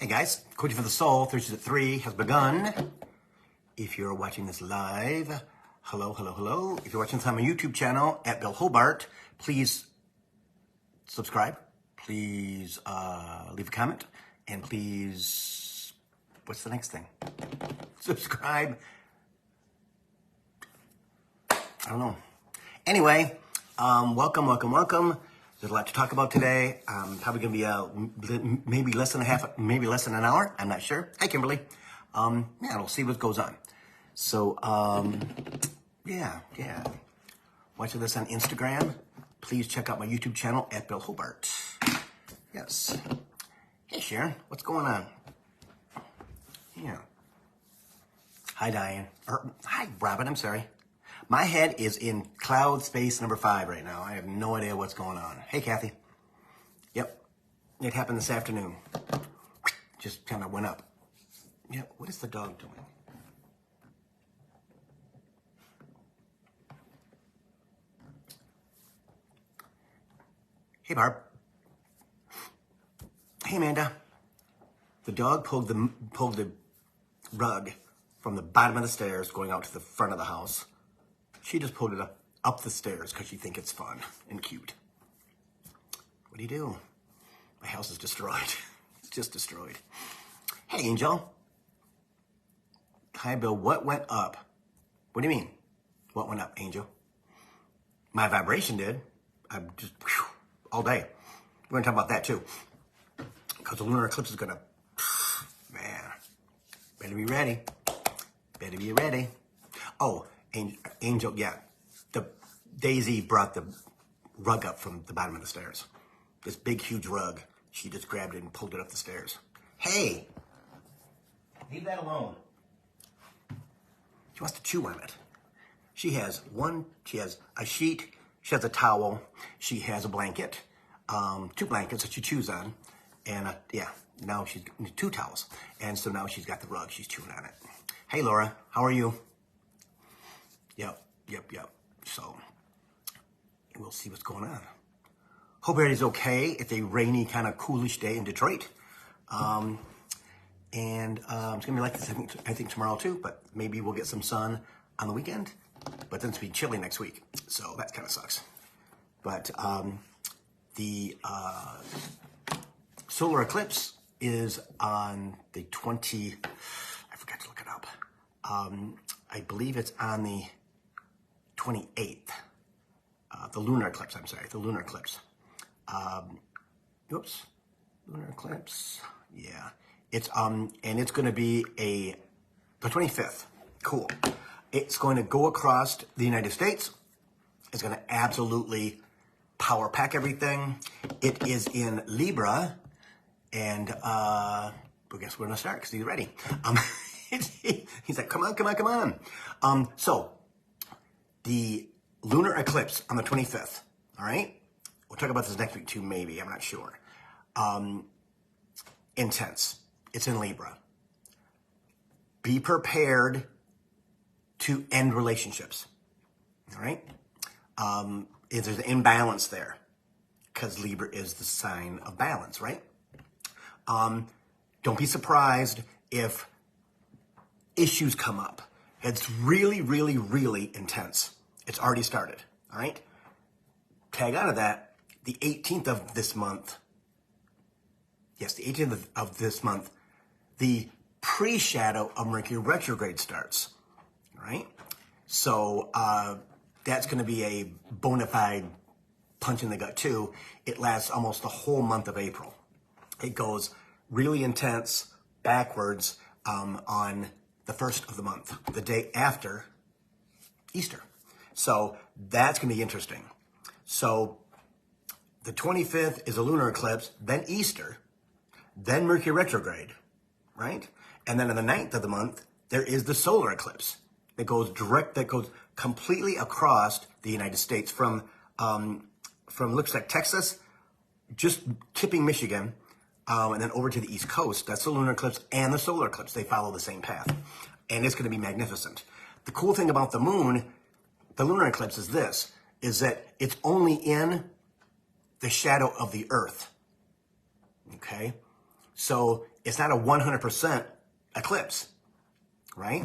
Hey guys, Coaching for the Soul, Thursdays at 3 has begun. If you're watching this live, hello, hello, hello. If you're watching this on my YouTube channel at Bill Hobart, please subscribe. Please leave a comment. And please, what's the next thing? Subscribe. I don't know. Anyway, welcome. There's a lot to talk about today. Probably going to be maybe less than maybe less than an hour. I'm not sure. Hi, Kimberly. Yeah, we'll see what goes on. So, yeah. Watching this on Instagram, please check out my YouTube channel at Bill Hobart. Yes. Hey, Sharon, what's going on? Yeah. Hi, Diane. Hi, Robin, I'm sorry. My head is in cloud space number 5 right now. I have no idea what's going on. Hey, Kathy. Yep. It happened this afternoon. Just kind of went up. Yeah, what is the dog doing? Hey, Barb. Hey, Amanda. The dog pulled the rug from the bottom of the stairs going out to the front of the house. She just pulled it up the stairs because she thinks it's fun and cute. What do you do? My house is destroyed. It's just destroyed. Hey, Angel. Hi, Bill. What went up? What do you mean? What went up, Angel? My vibration did. I'm just, all day. We're going to talk about that, too. Because the lunar eclipse is going to, man, better be ready. Better be ready. Oh, Angel, yeah. Daisy brought the rug up from the bottom of the stairs. This big, huge rug. She just grabbed it and pulled it up the stairs. Hey! Leave that alone. She wants to chew on it. She has a sheet, she has a towel, she has a blanket, 2 blankets that she chews on, and now she's got 2 towels. And so now she's got the rug, she's chewing on it. Hey, Laura, how are you? Yep. So, we'll see what's going on. Hope everybody's okay. It's a rainy, kind of coolish day in Detroit. And it's going to be like this, I think tomorrow too, but maybe we'll get some sun on the weekend. But then it's going to be chilly next week, so that kind of sucks. But the solar eclipse is on the I forgot to look it up. I believe it's on the 28th. The lunar eclipse, the lunar eclipse. Lunar eclipse. Yeah. It's and it's going to be the 25th. Cool. It's going to go across the United States. It's going to absolutely power pack everything. It is in Libra, and I guess we're going to start because he's ready. He's like, come on. So the lunar eclipse on the 25th. All right. We'll talk about this next week too, maybe. I'm not sure. Intense. It's in Libra. Be prepared to end relationships. All right? If there's an imbalance there, because Libra is the sign of balance, right? Don't be surprised if issues come up. It's really, really, really intense. It's already started, all right? Tag out of that, the 18th of this month, yes, the 18th of this month, the pre-shadow of Mercury retrograde starts, right? So that's going to be a bona fide punch in the gut too. It lasts almost the whole month of April. It goes really intense backwards on the 1st of the month, the day after Easter. So that's going to be interesting. So the 25th is a lunar eclipse, then Easter, then Mercury retrograde, right? And then on the 9th of the month, there is the solar eclipse that goes completely across the United States from looks like Texas, just tipping Michigan, and then over to the East Coast. That's the lunar eclipse and the solar eclipse. They follow the same path. And it's going to be magnificent. The cool thing about the moon, the lunar eclipse is that it's only in the shadow of the Earth. Okay? So it's not a 100% eclipse, right?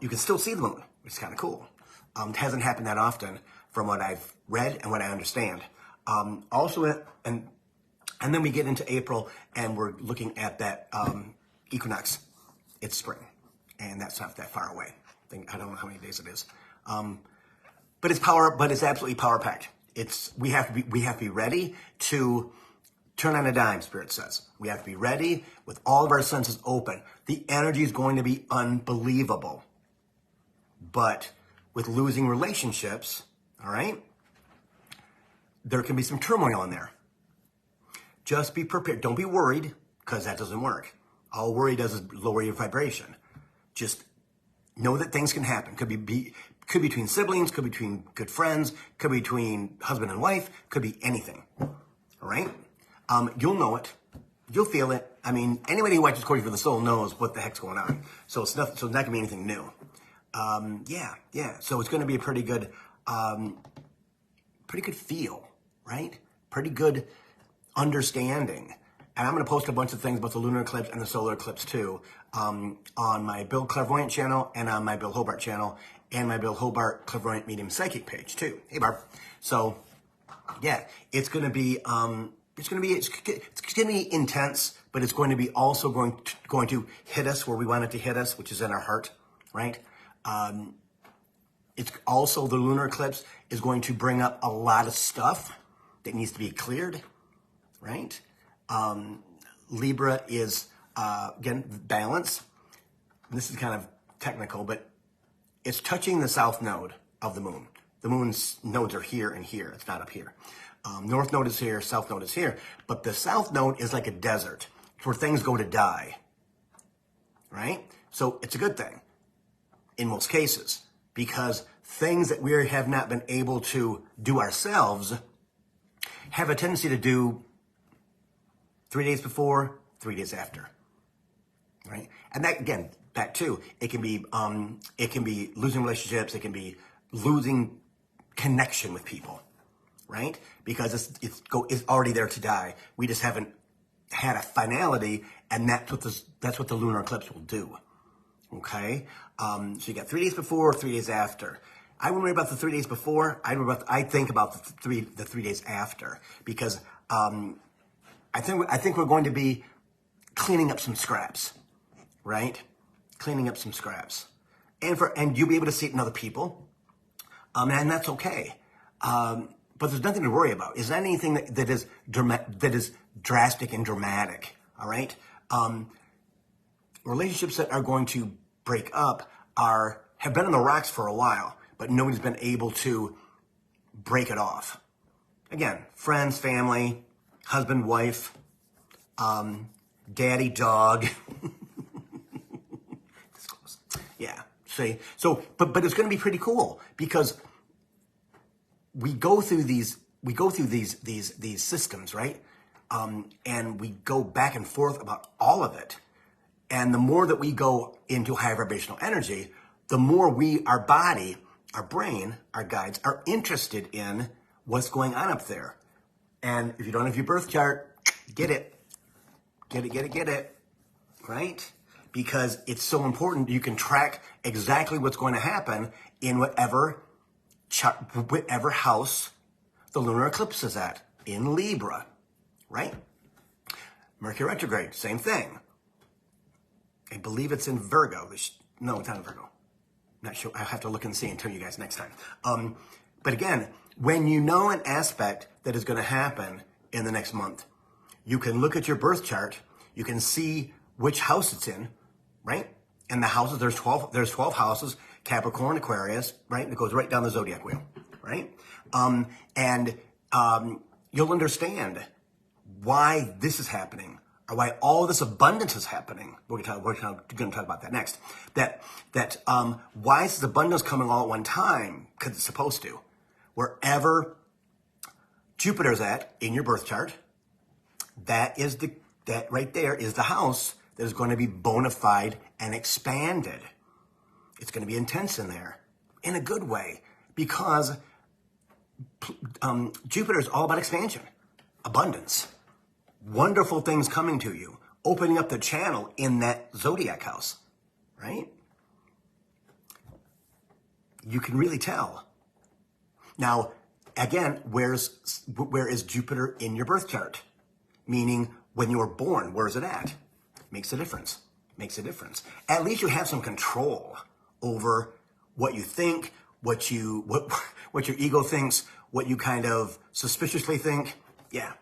You can still see the moon, which is kind of cool. It hasn't happened that often from what I've read and what I understand. And then we get into April and we're looking at that equinox. It's spring, and that's not that far away. I don't know how many days it is. But it's absolutely power packed. We have to be ready to turn on a dime, Spirit says. We have to be ready with all of our senses open. The energy is going to be unbelievable. But with losing relationships, all right, there can be some turmoil in there. Just be prepared. Don't be worried, because that doesn't work. All worry does is lower your vibration. Just know that things can happen. Could be between siblings, could be between good friends, could be between husband and wife, could be anything. All right? You'll know it. You'll feel it. I mean, anybody who watches Coaching for the Soul knows what the heck's going on. So it's not going to be anything new. Yeah. So it's going to be a pretty good feel, right? Pretty good understanding. And I'm going to post a bunch of things about the lunar eclipse and the solar eclipse too on my Bill Clairvoyant channel and on my Bill Hobart channel and my Bill Hobart Clairvoyant Medium Psychic page too. Hey, Barb. So yeah, it's going to be intense, but it's going to be also going to hit us where we want it to hit us, which is in our heart, right? It's also, the lunar eclipse is going to bring up a lot of stuff that needs to be cleared, right? Libra is, again, balance. This is kind of technical, but it's touching the south node of the moon. The moon's nodes are here and here. It's not up here. North node is here, south node is here. But the south node is like a desert. It's where things go to die, right? So it's a good thing in most cases, because things that we have not been able to do ourselves have a tendency to do 3 days before, 3 days after, right? And that, again, back to, it can be losing relationships, it can be losing connection with people, right? Because it's already there to die. We just haven't had a finality, and that's what the lunar eclipse will do. Okay, so you got 3 days before, 3 days after. I wouldn't worry about the 3 days before. I think about the 3 days after, because I think we're going to be cleaning up some scraps, right? Cleaning up some scraps, and you'll be able to see it in other people, and that's okay. But there's nothing to worry about. It's not anything that is drastic and dramatic. All right. Relationships that are going to break up have been on the rocks for a while, but nobody's been able to break it off. Again, friends, family, husband, wife, daddy, dog. Yeah. See. So, but it's going to be pretty cool, because we go through these systems, right? And we go back and forth about all of it. And the more that we go into high vibrational energy, the more our body, our brain, our guides are interested in what's going on up there. And if you don't have your birth chart, get it, right? Because it's so important. You can track exactly what's going to happen in whatever house the lunar eclipse is at, in Libra, right? Mercury retrograde, same thing. I believe it's in Virgo. No, it's not in Virgo. Not sure. I'll have to look and see and tell you guys next time. But again, when you know an aspect that is going to happen in the next month, you can look at your birth chart. You can see which house it's in, right? And the houses, there's 12 houses, Capricorn, Aquarius, right? It goes right down the zodiac wheel, right? And you'll understand why this is happening, or why all this abundance is happening. We're going to talk about that next. Why is this abundance coming all at one time? Because it's supposed to. Wherever Jupiter's at in your birth chart, that right there is the house that is going to be bona fide and expanded. It's going to be intense in there, in a good way, because Jupiter is all about expansion, abundance, wonderful things coming to you, opening up the channel in that zodiac house, right? You can really tell. Now, again, where is Jupiter in your birth chart? Meaning, when you were born, where is it at? Makes a difference. Makes a difference. At least you have some control over what you think, what your ego thinks, what you kind of suspiciously think. Yeah,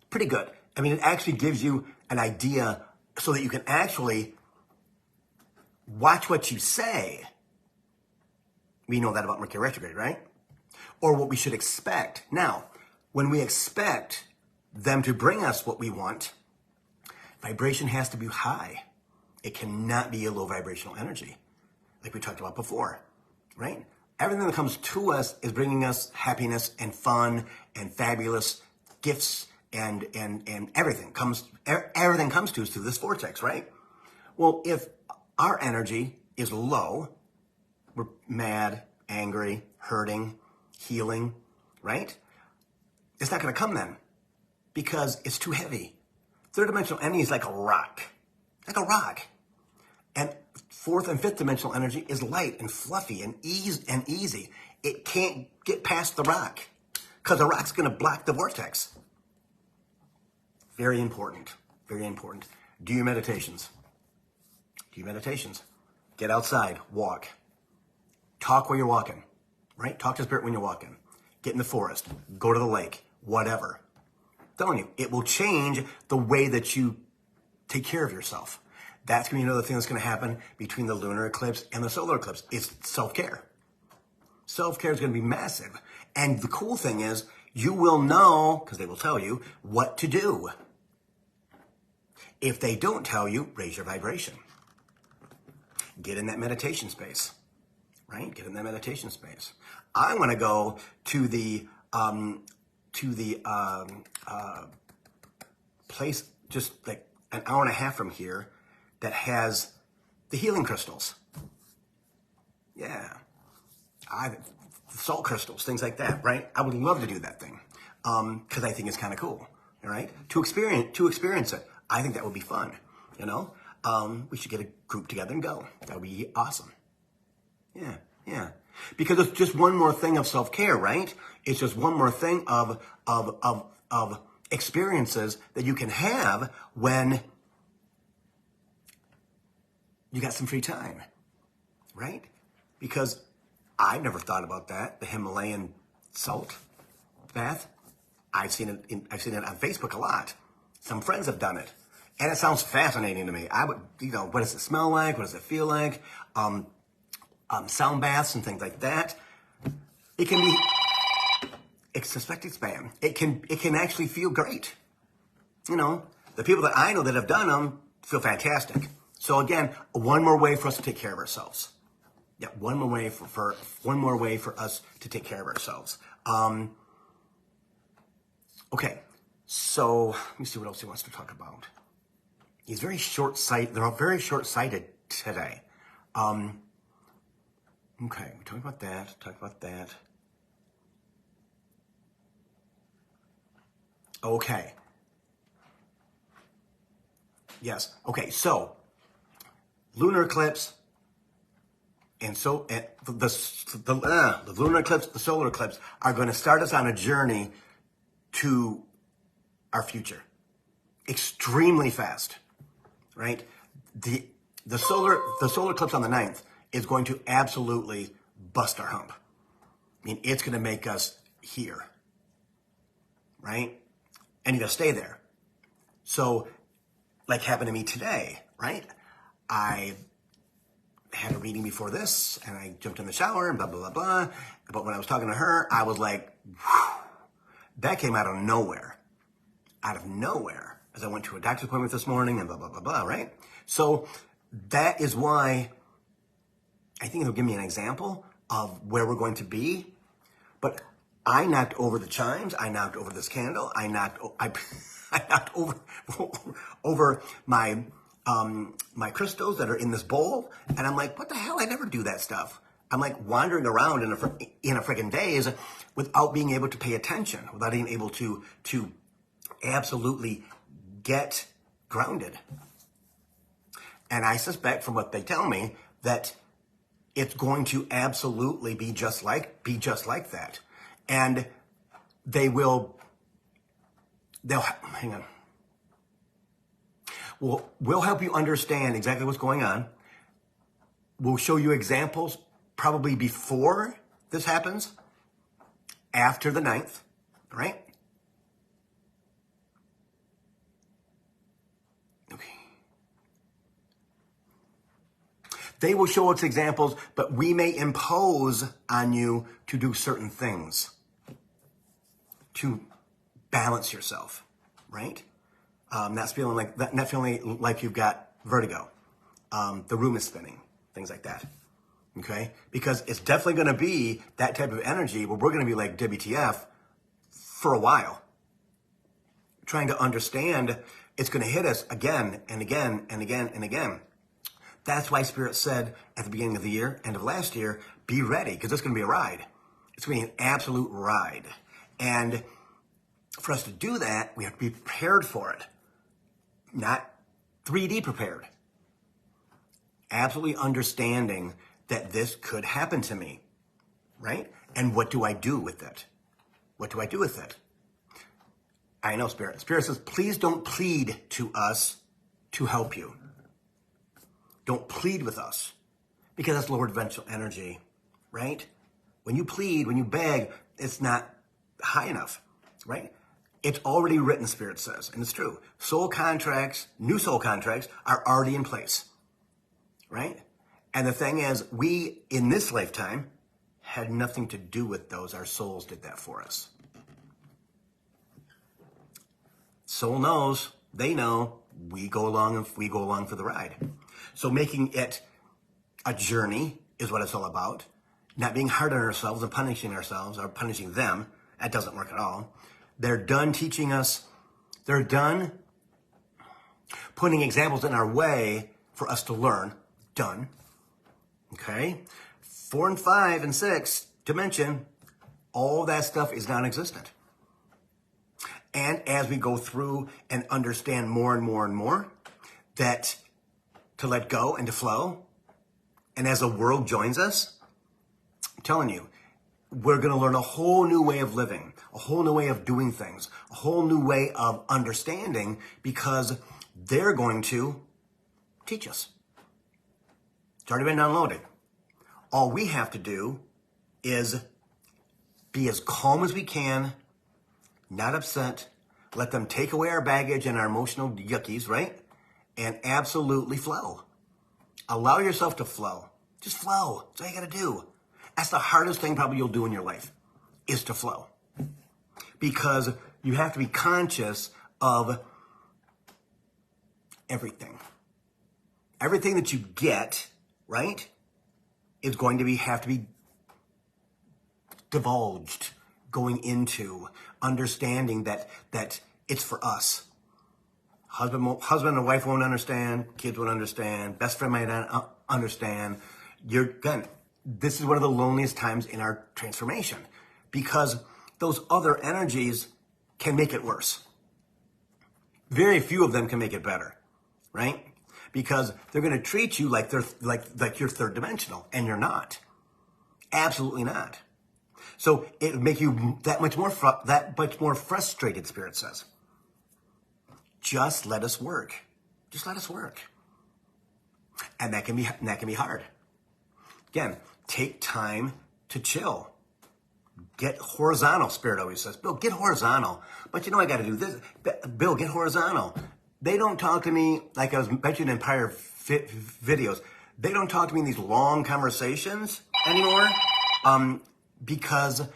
pretty good. I mean, it actually gives you an idea so that you can actually watch what you say. We know that about Mercury retrograde, right? Or what we should expect. Now, when we expect them to bring us what we want, vibration has to be high. It cannot be a low vibrational energy, like we talked about before, right? Everything that comes to us is bringing us happiness and fun and fabulous gifts and everything comes to us through this vortex, right? Well, if our energy is low, we're mad, angry, hurting, healing, right? It's not going to come then because it's too heavy. Third dimensional energy is like a rock. Like a rock. And fourth and fifth dimensional energy is light and fluffy and easy. It can't get past the rock because the rock's going to block the vortex. Very important. Very important. Do your meditations. Do your meditations. Get outside. Walk. Talk while you're walking. Right? Talk to spirit when you're walking. Get in the forest. Go to the lake. Whatever. I'm telling you, it will change the way that you take care of yourself. That's going to be another thing that's going to happen between the lunar eclipse and the solar eclipse. It's self-care. Self-care is going to be massive. And the cool thing is, you will know, because they will tell you, what to do. If they don't tell you, raise your vibration. Get in that meditation space. Right? Get in that meditation space. I want to go to the place just like an hour and a half from here that has the healing crystals. Yeah. Salt crystals, things like that, right? I would love to do that thing because I think it's kind of cool, all right? To experience it, I think that would be fun, you know? We should get a group together and go. That would be awesome. Yeah, yeah. Because it's just one more thing of self-care, right? It's just one more thing of experiences that you can have when you got some free time, right? Because I never thought about that, the Himalayan salt bath. I've seen it on Facebook a lot. Some friends have done it. And it sounds fascinating to me. I would, what does it smell like? What does it feel like? Sound baths and things like that. It can be, suspected spam. It can actually feel great. The people that I know that have done them feel fantastic. So again, one more way for us to take care of ourselves. Yeah, one more way for us to take care of ourselves. Okay, so let me see what else he wants to talk about. He's very short-sighted. They're all very short-sighted today. Okay, we talked about that. Okay. Yes. Okay. So, lunar eclipse, and the lunar eclipse, the solar eclipse are going to start us on a journey to our future, extremely fast, right? The solar eclipse on the 9th is going to absolutely bust our hump. I mean, it's going to make us here, right? And you're going to stay there. So, like happened to me today, right? I had a reading before this, and I jumped in the shower, and blah, blah, blah, blah. But when I was talking to her, I was like, whew, that came out of nowhere. Out of nowhere. As I went to a doctor's appointment this morning, and blah, blah, blah, blah, right? So, that is why I think it'll give me an example of where we're going to be. But I knocked over the chimes. I knocked over this candle. I knocked over my crystals that are in this bowl. And I'm like, what the hell? I never do that stuff. I'm like wandering around in a freaking daze without being able to pay attention, without being able to absolutely get grounded. And I suspect from what they tell me that it's going to absolutely be just like that. And they'll hang on. We'll help you understand exactly what's going on. We'll show you examples probably before this happens, after the 9th, right? Okay. They will show us examples, but we may impose on you to do certain things to balance yourself, right? Not feeling like you've got vertigo. The room is spinning, things like that. Okay? Because it's definitely going to be that type of energy where we're going to be like WTF for a while. Trying to understand it's going to hit us again and again and again and again. That's why Spirit said at the beginning of the year, end of last year, be ready, because it's going to be a ride. It's going to be an absolute ride. And for us to do that, we have to be prepared for it. Not 3D prepared. Absolutely understanding that this could happen to me, right? And what do I do with it? What do I do with it? I know Spirit. Spirit says, please don't plead to us to help you. Don't plead with us, because that's lower dimensional energy, right? When you plead, when you beg, it's not high enough, right? It's already written, Spirit says, and it's true. Soul contracts, new soul contracts, are already in place, right? And the thing is, we, in this lifetime, had nothing to do with those. Our souls did that for us. Soul knows, they know, we go along for the ride. So making it a journey is what it's all about. Not being hard on ourselves and punishing ourselves or punishing them. That doesn't work at all. They're done teaching us. They're done putting examples in our way for us to learn. Done. Okay? 4 and 5 and 6 dimension, all that stuff is non-existent. And as we go through and understand more and more and more that to let go and to flow, and as the world joins us, I'm telling you, we're going to learn a whole new way of living, a whole new way of doing things, a whole new way of understanding, because they're going to teach us. It's already been downloaded. All we have to do is be as calm as we can, not upset, let them take away our baggage and our emotional yuckies, right? And absolutely flow. Allow yourself to flow. Just flow. That's all you got to do. That's the hardest thing probably you'll do in your life, is to flow. Because you have to be conscious of everything. Everything that you get, right, is going to have to be divulged, going into understanding that it's for us. Husband and wife won't understand. Kids won't understand. Best friend might not understand. This is one of the loneliest times in our transformation, because those other energies can make it worse. Very few of them can make it better, right? Because they're going to treat you like you're third dimensional, and you're not. Absolutely not. So it would make you that much more frustrated, Spirit says. Just let us work. Just let us work. And that can be hard. Again, take time to chill. Get horizontal, Spirit always says. Bill, get horizontal. But you know I got to do this. Bill, get horizontal. They don't talk to me like I was mentioning in prior videos. They don't talk to me in these long conversations anymore, because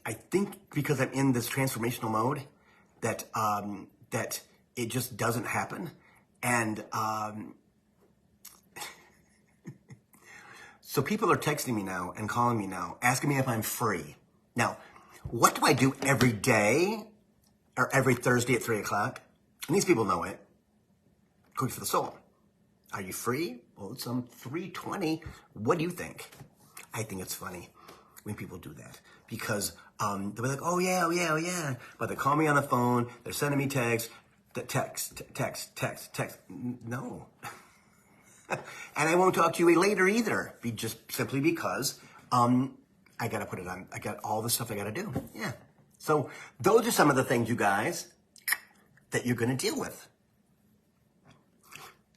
I think because I'm in this transformational mode that it just doesn't happen. And so people are texting me now and calling me now, asking me if I'm free. Now, what do I do every day or every Thursday at 3 o'clock? And these people know it. Coach for the Soul. Are you free? Well, it's 3:20. What do you think? I think it's funny when people do that. because they'll be like, oh yeah, oh yeah, oh yeah. But they call me on the phone, they're sending me texts, text. No. And I won't talk to you later either, just simply because I got to put it on. I got all the stuff I got to do. Yeah. So those are some of the things, you guys, that you're going to deal with.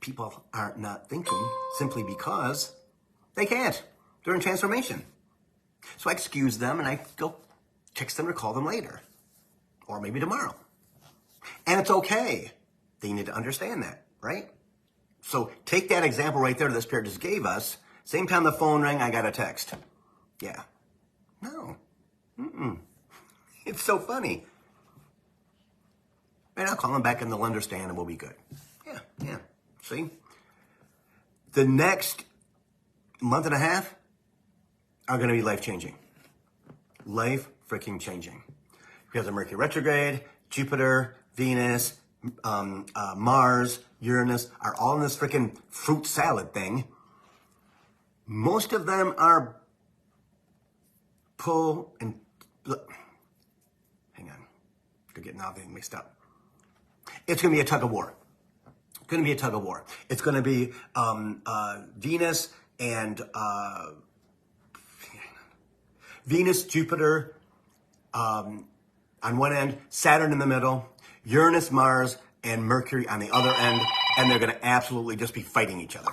People are not thinking simply because they can't. They're in transformation. So I excuse them and I go text them or call them later. Or maybe tomorrow. And it's okay. They need to understand that, right? So take that example right there that the Spirit just gave us. Same time the phone rang, I got a text. Yeah. No. It's so funny. And I'll call them back and they'll understand and we'll be good. Yeah. See? The next month and a half are going to be life-changing. Life freaking changing. Because of Mercury retrograde, Jupiter, Venus, Mars, Uranus are all in this freaking fruit salad thing. Most of them are pull and... Hang on. They're getting everything mixed up. It's going to be a tug of war. It's going to be a tug of war. It's going to be Venus and... Venus, Jupiter on one end, Saturn in the middle, Uranus, Mars, and Mercury on the other end, and they're going to absolutely just be fighting each other.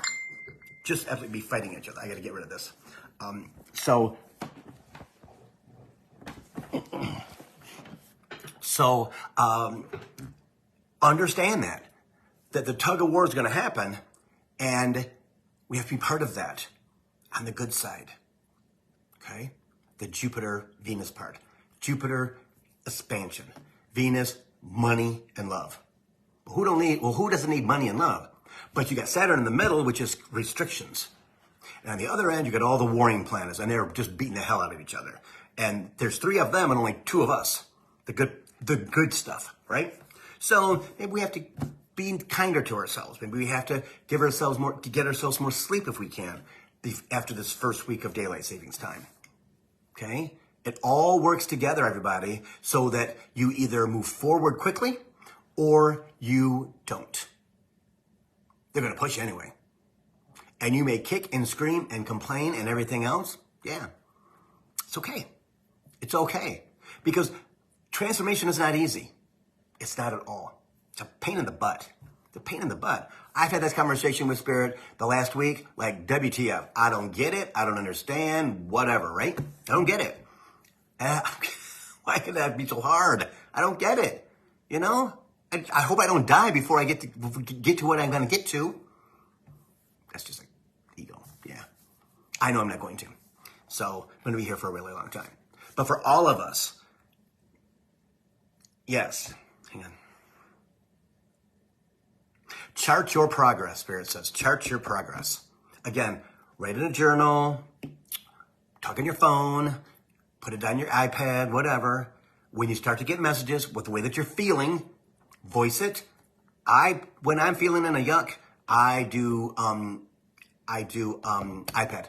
Just absolutely be fighting each other. I got to get rid of this. So understand that the tug of war is going to happen, and we have to be part of that on the good side. Okay? The Jupiter-Venus part. Jupiter, expansion. Venus, money and love. Who doesn't need money and love? But you got Saturn in the middle, which is restrictions. And on the other end, you got all the warring planets, and they're just beating the hell out of each other. And there's 3 of them and only 2 of us. The good stuff, right? So maybe we have to be kinder to ourselves. Maybe we have to get ourselves more sleep if we can after this first week of daylight savings time. Okay? It all works together, everybody, so that you either move forward quickly or you don't. They're going to push you anyway. And you may kick and scream and complain and everything else. Yeah. It's okay. It's okay. Because transformation is not easy. It's not at all. It's a pain in the butt. It's a pain in the butt. I've had this conversation with Spirit the last week, like WTF. I don't get it. I don't understand. Whatever, right? I don't get it. Why can that be so hard? I don't get it. You know? I hope I don't die before I get to what I'm going to get to. That's just like ego. Yeah. I know I'm not going to. So I'm going to be here for a really long time. But for all of us, yes. Hang on. Chart your progress, Spirit says. Chart your progress. Again, write in a journal, talk on your phone, put it on your iPad, whatever. When you start to get messages with the way that you're feeling, voice it. When I'm feeling in a yuck, I do iPad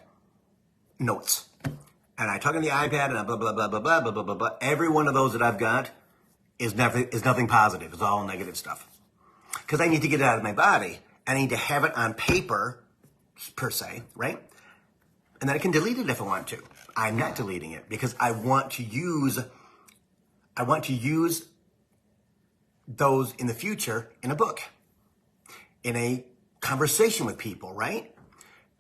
notes. And I talk on the iPad and blah, blah, blah, blah, blah, blah, blah, blah, blah. Every one of those that I've got is nothing positive. It's all negative stuff. Because I need to get it out of my body. I need to have it on paper, per se, right? And then I can delete it if I want to. I'm not deleting it because I want to use those in the future in a book, in a conversation with people, right?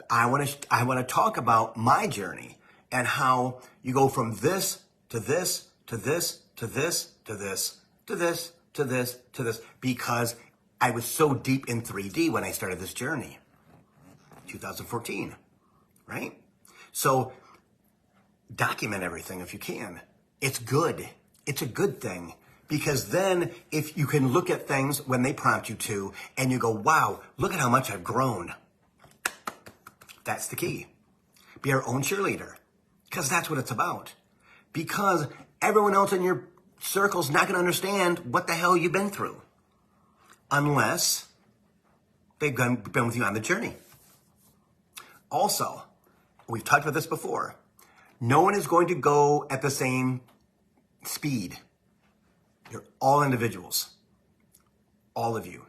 I want to talk about my journey and how you go from this to this to this to this to this to this to this to this because I was so deep in 3D when I started this journey, 2014, right? So document everything if you can. It's good. It's a good thing because then if you can look at things when they prompt you to and you go, wow, look at how much I've grown. That's the key. Be our own cheerleader because that's what it's about. Because everyone else in your circle's not going to understand what the hell you've been through unless they've been with you on the journey. Also, we've talked about this before. No one is going to go at the same speed. You're all individuals. All of you.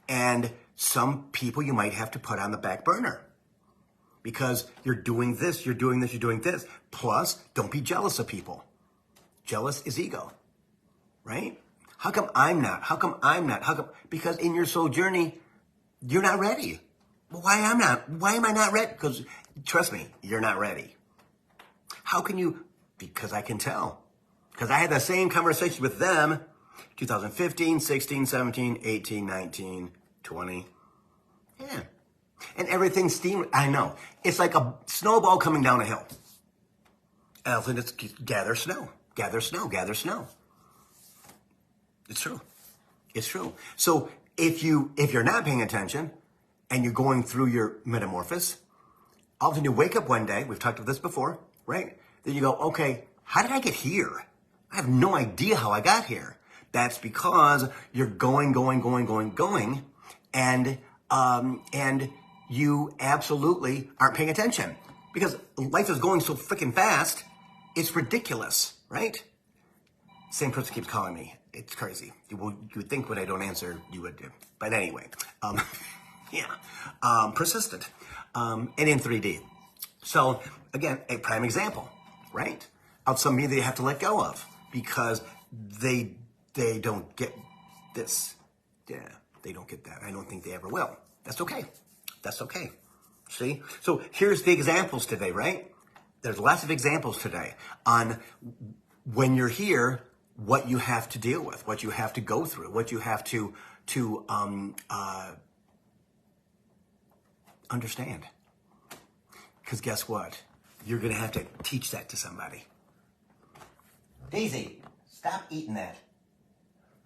And some people you might have to put on the back burner. Because you're doing this, you're doing this, you're doing this. Plus, don't be jealous of people. Jealous is ego. Right? How come I'm not? How come I'm not? How come? Because in your soul journey, you're not ready. Well, why am I not ready? Because trust me, you're not ready. How can you? Because I can tell. Because I had the same conversation with them 2015, 16, 17, 18, 19, 20. Yeah. And everything steamed. I know. It's like a snowball coming down a hill. And it's gather snow, gather snow, gather snow. It's true. It's true. So if you're not paying attention and you're going through your metamorphosis, all of a sudden you wake up one day, we've talked about this before, right? Then you go, okay, how did I get here? I have no idea how I got here. That's because you're going, and you absolutely aren't paying attention because life is going so freaking fast. It's ridiculous, right? Same person keeps calling me. It's crazy. You would think when I don't answer, you would do. But anyway, persistent, and in 3D. So again, a prime example, right? Of somebody they have to let go of because they don't get this. Yeah, they don't get that. I don't think they ever will. That's okay. That's okay. See? So here's the examples today, right? There's lots of examples today on when you're here, what you have to deal with, what you have to go through, what you have to understand. Because guess what? You're going to have to teach that to somebody. Daisy, stop eating that.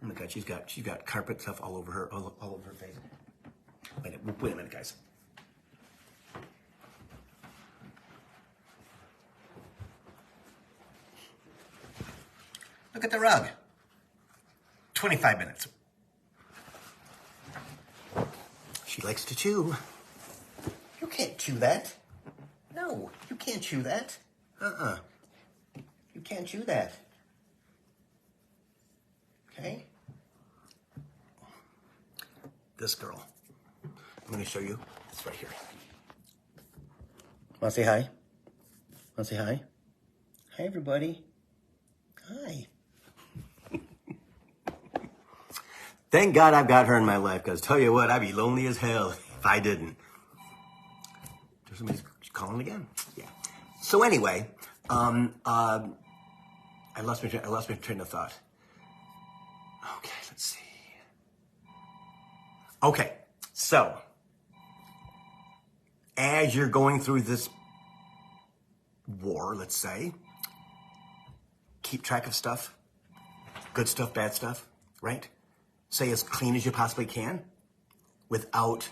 Oh my God, she's got carpet stuff all over her, all over her face. Wait a minute, guys. Look at the rug. 25 minutes. She likes to chew. You can't chew that. No, you can't chew that. You can't chew that. Okay? This girl. I'm going to show you. It's right here. Want to say hi? Want to say hi? Hi, everybody. Hi. Thank God I've got her in my life, because tell you what, I'd be lonely as hell if I didn't. There's somebody calling again. Yeah. So anyway, I lost my train of thought. Okay, let's see. Okay, so as you're going through this war, let's say, keep track of stuff, good stuff, bad stuff, right? Say as clean as you possibly can without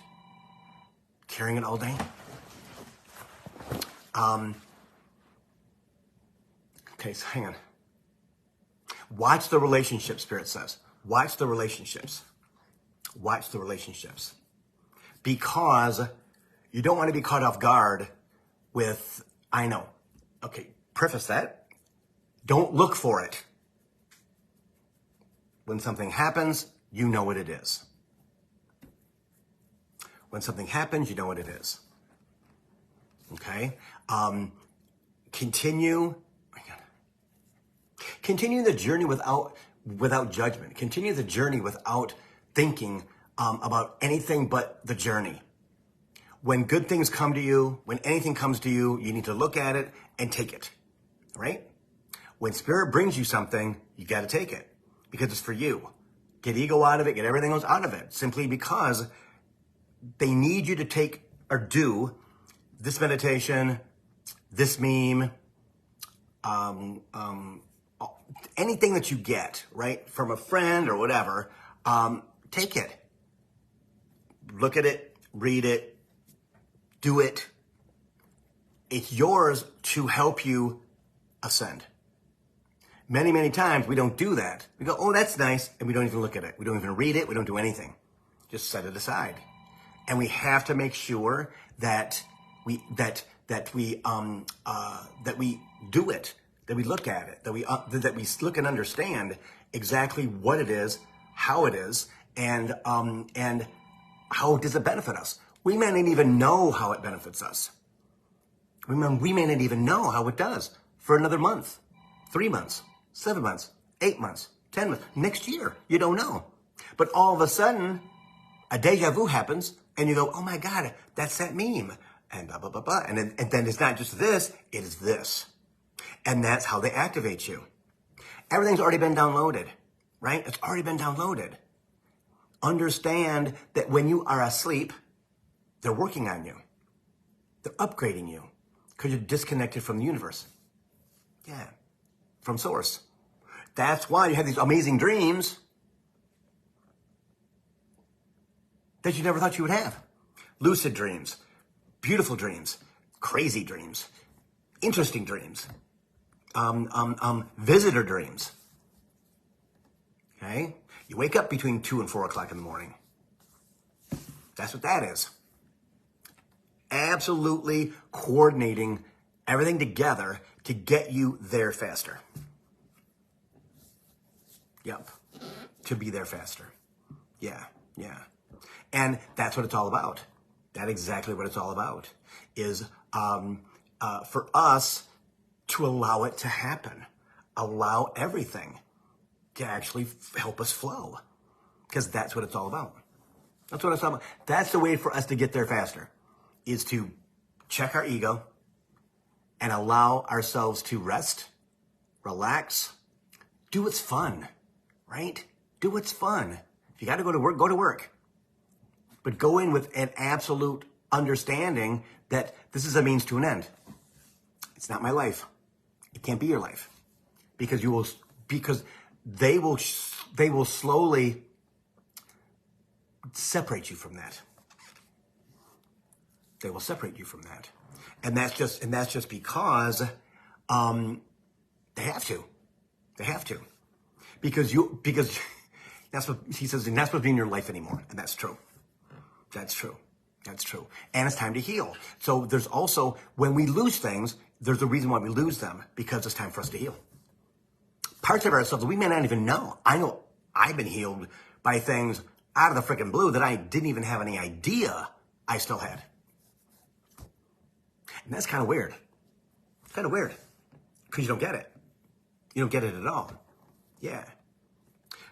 carrying it all day. Okay, so hang on. Watch the relationship, Spirit says. Watch the relationships. Watch the relationships. Because you don't want to be caught off guard with, I know. Okay, preface that. Don't look for it. When something happens, you know what it is. When something happens, you know what it is. Okay? Continue the journey without judgment. Continue the journey without thinking about anything but the journey. When good things come to you, when anything comes to you, you need to look at it and take it. Right? When Spirit brings you something, you got to take it because it's for you. Get ego out of it, get everything else out of it, simply because they need you to take or do this meditation, this meme, anything that you get, right, from a friend or whatever, take it. Look at it, read it, do it. It's yours to help you ascend. Many, many times we don't do that. We go, oh, that's nice, and we don't even look at it. We don't even read it. We don't do anything. Just set it aside. And we have to make sure that that we do it, that we look at it, that we look and understand exactly what it is, how it is, and how does it benefit us. We may not even know how it benefits us. We may not even know how it does for another month, 3 months, 7 months, 8 months, 10 months, next year. You don't know. But all of a sudden, a deja vu happens, and you go, oh my God, that's that meme, and blah, blah, blah, blah. And then it's not just this, it is this. And that's how they activate you. Everything's already been downloaded, right? It's already been downloaded. Understand that when you are asleep, they're working on you. They're upgrading you because you're disconnected from the universe. Yeah, from source. That's why you have these amazing dreams that you never thought you would have. Lucid dreams, beautiful dreams, crazy dreams, interesting dreams, visitor dreams. Okay? You wake up between 2 and 4 o'clock in the morning. That's what that is. Absolutely coordinating everything together to get you there faster. Yep. To be there faster. Yeah. And that's what it's all about. That's exactly what it's all about, is for us to allow it to happen. Allow everything to actually help us flow. Because that's what it's all about. That's what it's all about. That's the way for us to get there faster, is to check our ego and allow ourselves to rest, relax, do what's fun, right? Do what's fun. If you got to go to work, go to work. But go in with an absolute understanding that this is a means to an end. It's not my life. It can't be your life, because they will slowly separate you from that. They will separate you from that, and that's just because they have to. They have to, because that's what he says. You're not supposed to be in your life anymore, and that's true. That's true. That's true. And it's time to heal. So there's also, when we lose things, there's a reason why we lose them, because it's time for us to heal. Parts of ourselves that we may not even know. I know I've been healed by things out of the freaking blue that I didn't even have any idea I still had. And that's kind of weird. It's kind of weird, because you don't get it. You don't get it at all. Yeah.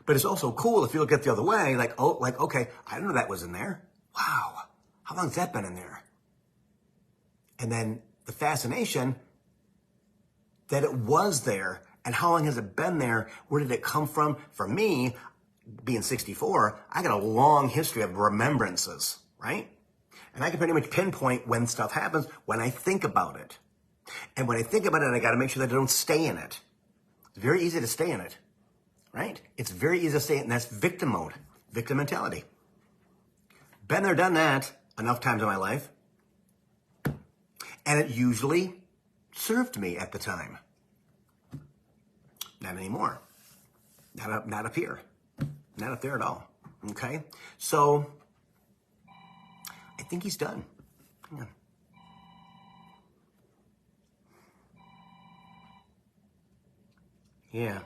But it's also cool if you look at it the other way, okay, I didn't know that was in there. Wow, how long has that been in there? And then the fascination that it was there, and how long has it been there? Where did it come from? For me, being 64, I got a long history of remembrances, right? And I can pretty much pinpoint when stuff happens when I think about it. And when I think about it, I got to make sure that I don't stay in it. It's very easy to stay in it, right? It's very easy to stay in it, and that's victim mode, victim mentality. Been there, done that enough times in my life. And it usually served me at the time. Not anymore. Not up here. Not up there at all. Okay? So, I think he's done. Hang on. Yeah.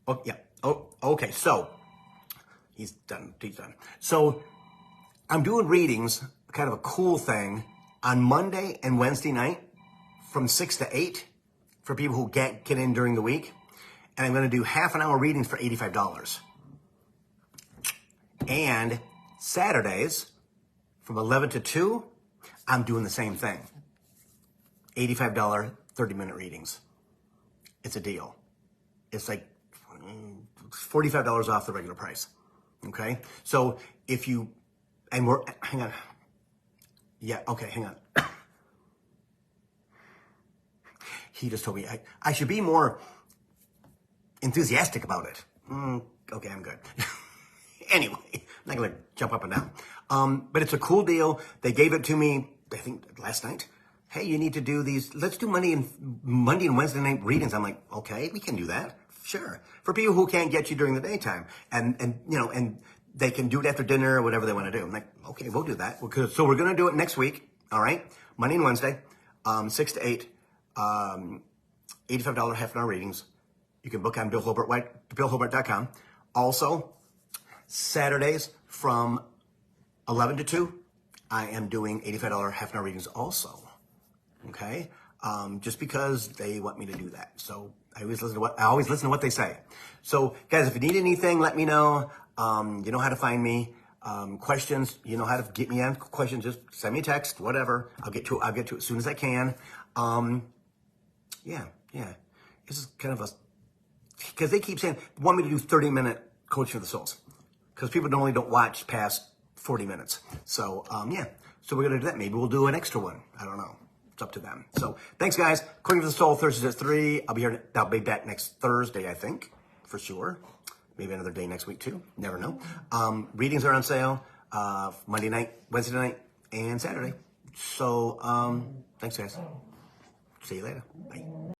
Oh, yeah. Oh, okay. So, he's done. So, I'm doing readings, kind of a cool thing, on Monday and Wednesday night from 6 to 8 for people who can't get in during the week. And I'm going to do half an hour readings for $85. And Saturdays from 11 to 2, I'm doing the same thing. $85, 30-minute readings. It's a deal. It's like $45 off the regular price. Okay? So if you, and we're, hang on. Yeah, okay, hang on. He just told me I should be more enthusiastic about it. Okay, I'm good. Anyway, I'm not going to jump up and down. But it's a cool deal. They gave it to me, I think, last night. Hey, you need to do these. Let's do Monday and Wednesday night readings. I'm like, okay, we can do that. Sure. For people who can't get you during the daytime. And they can do it after dinner or whatever they want to do. I'm like, okay, we'll do that. So we're going to do it next week. All right. Monday and Wednesday, 6 to 8, $85 half an hour readings. You can book on billhobart.com. Also, Saturdays from 11 to 2, I am doing $85 half an hour readings also. Okay? Just because they want me to do that. So I always listen to what they say. So guys, if you need anything, let me know. You know how to find me. Questions, you know how to get me on questions, just send me a text, whatever. I'll get to it as soon as I can. Yeah. This is kind of because they keep saying, want me to do 30-minute coaching for the souls. Because people normally don't watch past 40 minutes. So, so we're going to do that. Maybe we'll do an extra one. I don't know. It's up to them. So thanks, guys. Coaching for the Soul, Thursdays at 3. I'll be back next Thursday, I think, for sure. Maybe another day next week, too. Never know. Readings are on sale Monday night, Wednesday night, and Saturday. So thanks, guys. See you later. Bye.